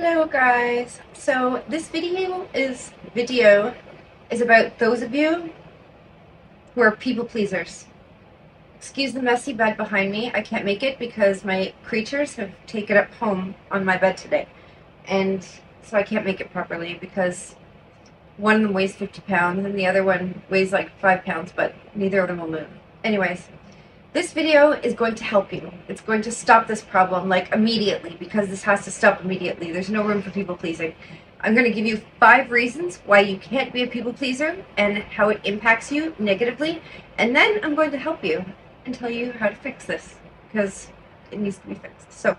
Hello guys. So this video is about those of you who are people pleasers. Excuse the messy bed behind me. I can't make it because my creatures have taken up home on my bed today. And so I can't make it properly because one of them weighs 50 pounds and the other one weighs like 5 pounds, but neither of them will move. Anyways, this video is going to help you. It's going to stop this problem like immediately because this has to stop immediately. There's no room for people pleasing. I'm going to give you 5 reasons why you can't be a people pleaser and how it impacts you negatively. And then I'm going to help you and tell you how to fix this because it needs to be fixed. So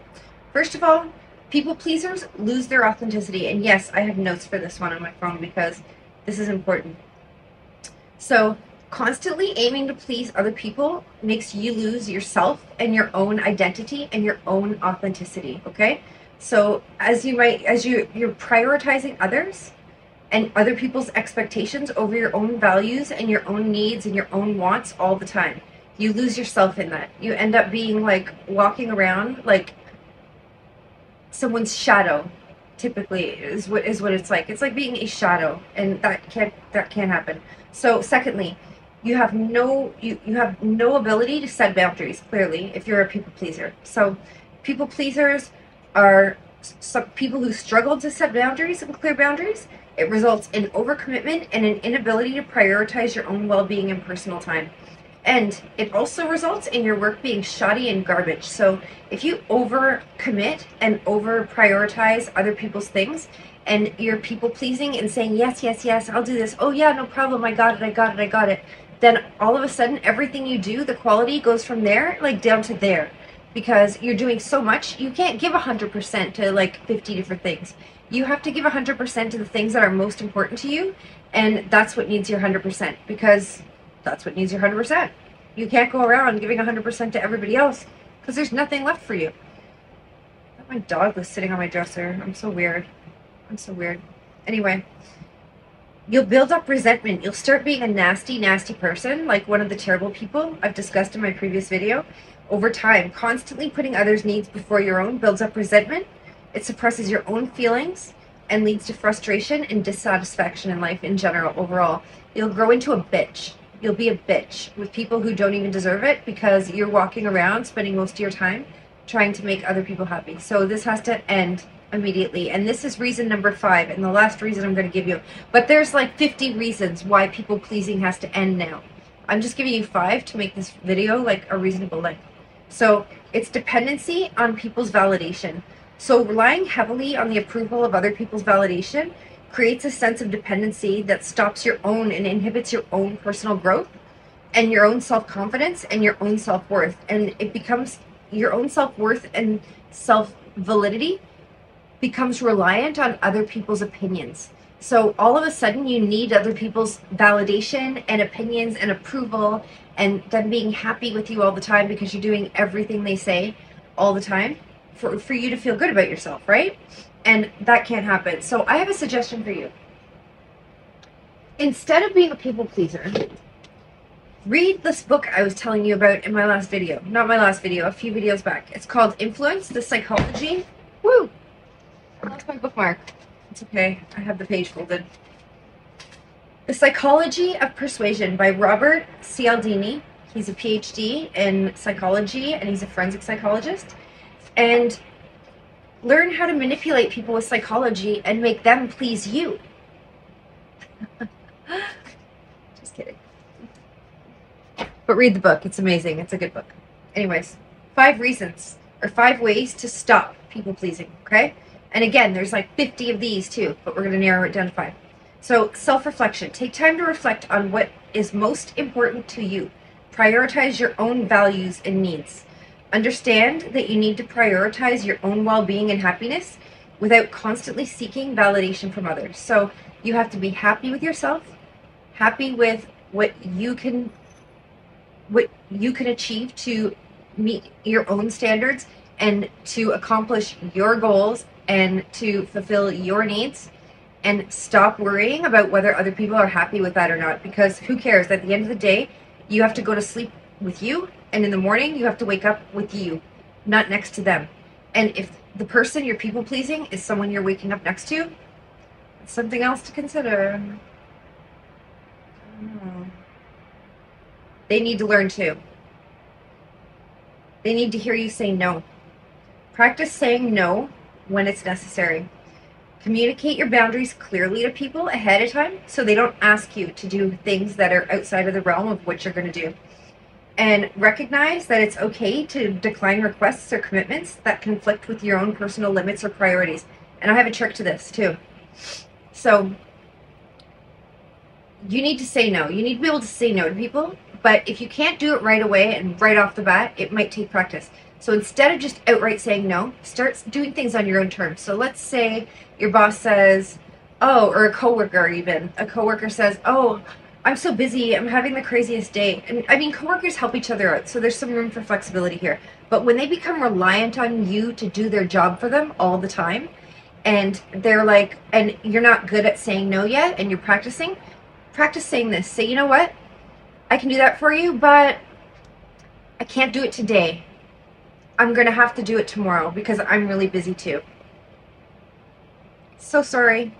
first of all, people pleasers lose their authenticity. And yes, I have notes for this one on my phone because this is important. So constantly aiming to please other people makes you lose yourself and your own identity and your own authenticity, okay? So you're prioritizing others and other people's expectations over your own values and your own needs and your own wants all the time. You lose yourself in that. You end up being like walking around like someone's shadow, typically is what it's like. It's like being a shadow, and that can't happen. So secondly, you have no ability to set boundaries, clearly, if you're a people pleaser. So people pleasers are some people who struggle to set boundaries and clear boundaries. It results in overcommitment and an inability to prioritize your own well-being and personal time. And it also results in your work being shoddy and garbage. So if you overcommit and over prioritize other people's things, and you're people pleasing and saying, yes, yes, yes, I'll do this. Oh yeah, no problem. I got it. Then all of a sudden, everything you do, the quality goes from there, like down to there. Because you're doing so much, you can't give 100% to like 50 different things. You have to give 100% to the things that are most important to you, and that's what needs your 100%, because that's what needs your 100%. You can't go around giving 100% to everybody else, because there's nothing left for you. My dog was sitting on my dresser. I'm so weird. Anyway, you'll build up resentment. You'll start being a nasty, nasty person, like one of the terrible people I've discussed in my previous video. Over time, constantly putting others' needs before your own builds up resentment. It suppresses your own feelings and leads to frustration and dissatisfaction in life in general, overall. You'll grow into a bitch. You'll be a bitch with people who don't even deserve it because you're walking around spending most of your time trying to make other people happy. So this has to end immediately, and this is reason number 5 and the last reason I'm going to give you, but there's like 50 reasons why people pleasing has to end now. I'm just giving you 5 to make this video like a reasonable length. So it's dependency on people's validation. So relying heavily on the approval of other people's validation creates a sense of dependency that stops your own and inhibits your own personal growth and your own self-confidence and your own self-worth, and it becomes your own self-worth and self-validity becomes reliant on other people's opinions. So all of a sudden you need other people's validation and opinions and approval and them being happy with you all the time because you're doing everything they say all the time for you to feel good about yourself, right? And that can't happen. So I have a suggestion for you. Instead of being a people pleaser, read this book I was telling you about in my last video. Not my last video, a few videos back. It's called Influence, the Psychology. Woo! I lost my bookmark. It's okay. I have the page folded. The Psychology of Persuasion by Robert Cialdini. He's a PhD in psychology and he's a forensic psychologist. And learn how to manipulate people with psychology and make them please you. Just kidding. But read the book. It's amazing. It's a good book. Anyways, 5 reasons or 5 ways to stop people pleasing, okay? And again, there's like 50 of these too, but we're going to narrow it down to 5. So self-reflection. Take time to reflect on what is most important to you. Prioritize your own values and needs. Understand that you need to prioritize your own well-being and happiness without constantly seeking validation from others. So you have to be happy with yourself, happy with what you can achieve to meet your own standards and to accomplish your goals and to fulfill your needs, and stop worrying about whether other people are happy with that or not, because who cares? At the end of the day, you have to go to sleep with you, and in the morning you have to wake up with you, not next to them. And if the person you're people pleasing is someone you're waking up next to, it's something else to consider. They need to learn too. They need to hear you say no. Practice saying no when it's necessary. Communicate your boundaries clearly to people ahead of time so they don't ask you to do things that are outside of the realm of what you're going to do. And recognize that it's okay to decline requests or commitments that conflict with your own personal limits or priorities. And I have a trick to this too. So you need to say no. You need to be able to say no to people. But if you can't do it right away and right off the bat, it might take practice. So instead of just outright saying no, start doing things on your own terms. So let's say your boss says, oh, or a coworker even. A coworker says, oh, I'm so busy, I'm having the craziest day. And I mean, coworkers help each other out, so there's some room for flexibility here. But when they become reliant on you to do their job for them all the time, and they're like, and you're not good at saying no yet, and you're practice saying this. Say, you know what? I can do that for you, but I can't do it today. I'm going to have to do it tomorrow because I'm really busy too. So sorry.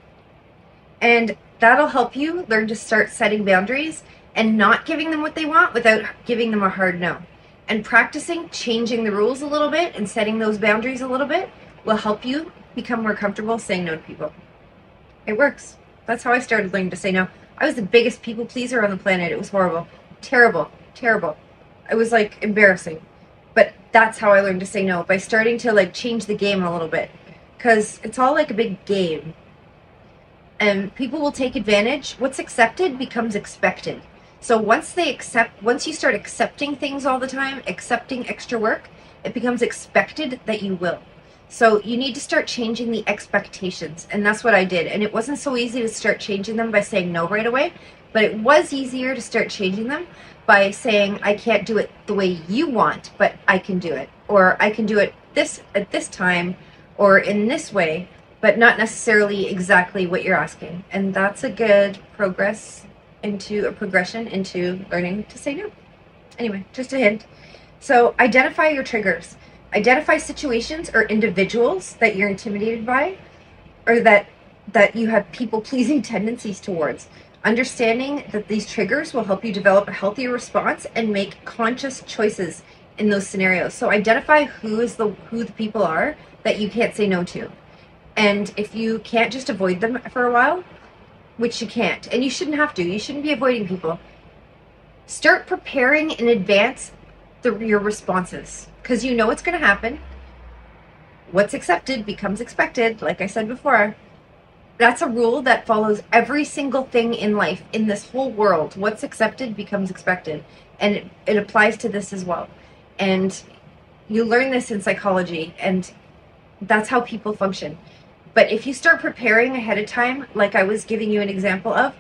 And that'll help you learn to start setting boundaries and not giving them what they want without giving them a hard no. And practicing changing the rules a little bit and setting those boundaries a little bit will help you become more comfortable saying no to people. It works. That's how I started learning to say no. I was the biggest people pleaser on the planet. It was horrible. Terrible. Terrible. It was like embarrassing. But that's how I learned to say no, by starting to like change the game a little bit. Because it's all like a big game. And people will take advantage. What's accepted becomes expected. So once you start accepting things all the time, accepting extra work, it becomes expected that you will. So you need to start changing the expectations. And that's what I did. And it wasn't so easy to start changing them by saying no right away. But it was easier to start changing them by saying, I can't do it the way you want, but I can do it. Or I can do it at this time or in this way, but not necessarily exactly what you're asking. And that's a good progression into learning to say no. Anyway, just a hint. So identify your triggers. Identify situations or individuals that you're intimidated by, or that you have people-pleasing tendencies towards. Understanding that these triggers will help you develop a healthier response and make conscious choices in those scenarios. So identify who the people are that you can't say no to. And if you can't just avoid them for a while, which you can't, and you shouldn't have to, you shouldn't be avoiding people, start preparing in advance your responses, because you know it's going to happen. What's accepted becomes expected, like I said before. That's a rule that follows every single thing in life, in this whole world. What's accepted becomes expected. And it applies to this as well. And you learn this in psychology, and that's how people function. But if you start preparing ahead of time, like I was giving you an example of,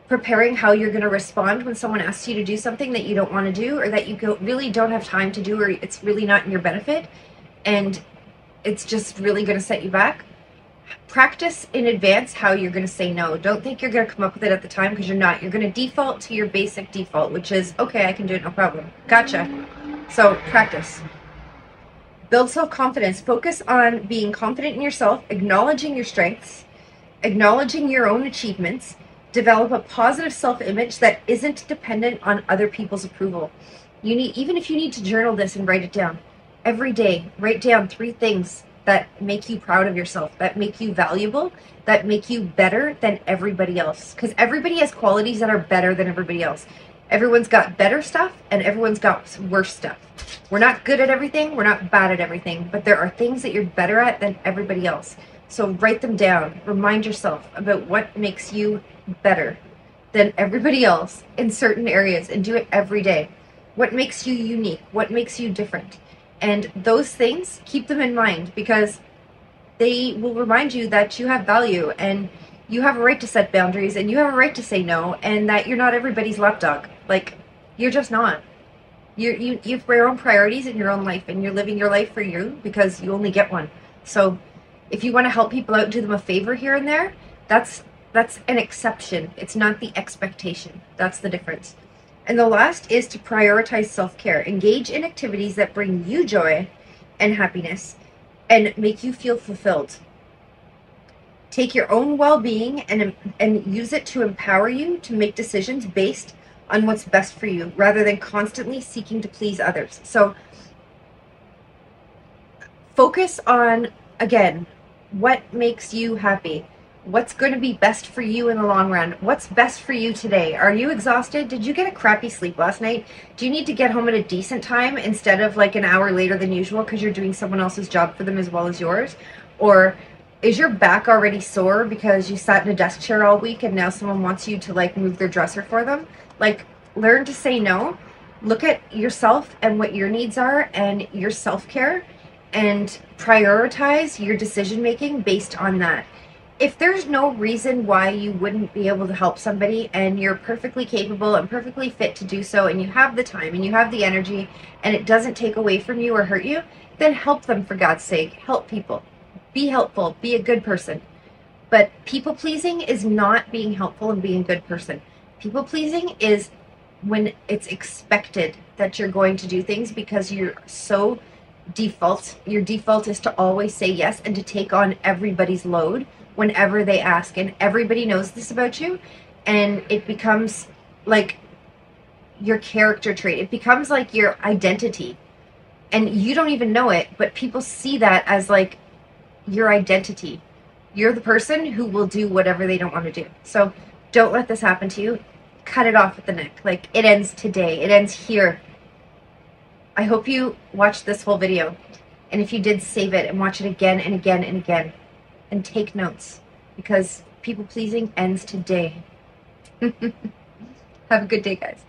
preparing how you're going to respond when someone asks you to do something that you don't want to do, or that you really don't have time to do, or it's really not in your benefit, and it's just really going to set you back, practice in advance how you're going to say no. Don't think you're going to come up with it at the time, because you're not. You're going to default to your basic default, which is, okay, I can do it, no problem. Gotcha. So practice. Build self-confidence. Focus on being confident in yourself, acknowledging your strengths, acknowledging your own achievements. Develop a positive self-image that isn't dependent on other people's approval. Even if you need to journal this and write it down every day, write down 3 things that make you proud of yourself, that make you valuable, that make you better than everybody else. Because everybody has qualities that are better than everybody else. Everyone's got better stuff and everyone's got worse stuff. We're not good at everything, we're not bad at everything, but there are things that you're better at than everybody else. So write them down. Remind yourself about what makes you better than everybody else in certain areas, and do it every day. What makes you unique? What makes you different? And those things, keep them in mind, because they will remind you that you have value, and you have a right to set boundaries, and you have a right to say no, and that you're not everybody's lapdog. Like, you're just not. You have your own priorities in your own life, and you're living your life for you, because you only get one. So if you want to help people out and do them a favor here and there, that's an exception. It's not the expectation. That's the difference. And the last is to prioritize self-care. Engage in activities that bring you joy and happiness. and make you feel fulfilled. Take your own well-being and use it to empower you to make decisions based on what's best for you, rather than constantly seeking to please others. So focus on, again, what makes you happy. What's going to be best for you in the long run? What's best for you today? Are you exhausted? Did you get a crappy sleep last night? Do you need to get home at a decent time instead of like an hour later than usual because you're doing someone else's job for them as well as yours? Or is your back already sore because you sat in a desk chair all week and now someone wants you to like move their dresser for them? Like, learn to say no. Look at yourself and what your needs are and your self-care, and prioritize your decision making based on that. If there's no reason why you wouldn't be able to help somebody, and you're perfectly capable and perfectly fit to do so, and you have the time and you have the energy, and it doesn't take away from you or hurt you, then help them, for God's sake. Help people. Be helpful. Be a good person. But people pleasing is not being helpful and being a good person. People pleasing is when it's expected that you're going to do things because you're so your default is to always say yes and to take on everybody's load whenever they ask, and everybody knows this about you, and it becomes like your character trait. It becomes like your identity, and you don't even know it, but people see that as like your identity. You're the person who will do whatever they don't want to do. So don't let this happen to you. Cut it off at the neck. Like, it ends today. It ends here. I hope you watched this whole video, and if you did, save it and watch it again and again and again, and take notes, because people pleasing ends today. Have a good day, guys.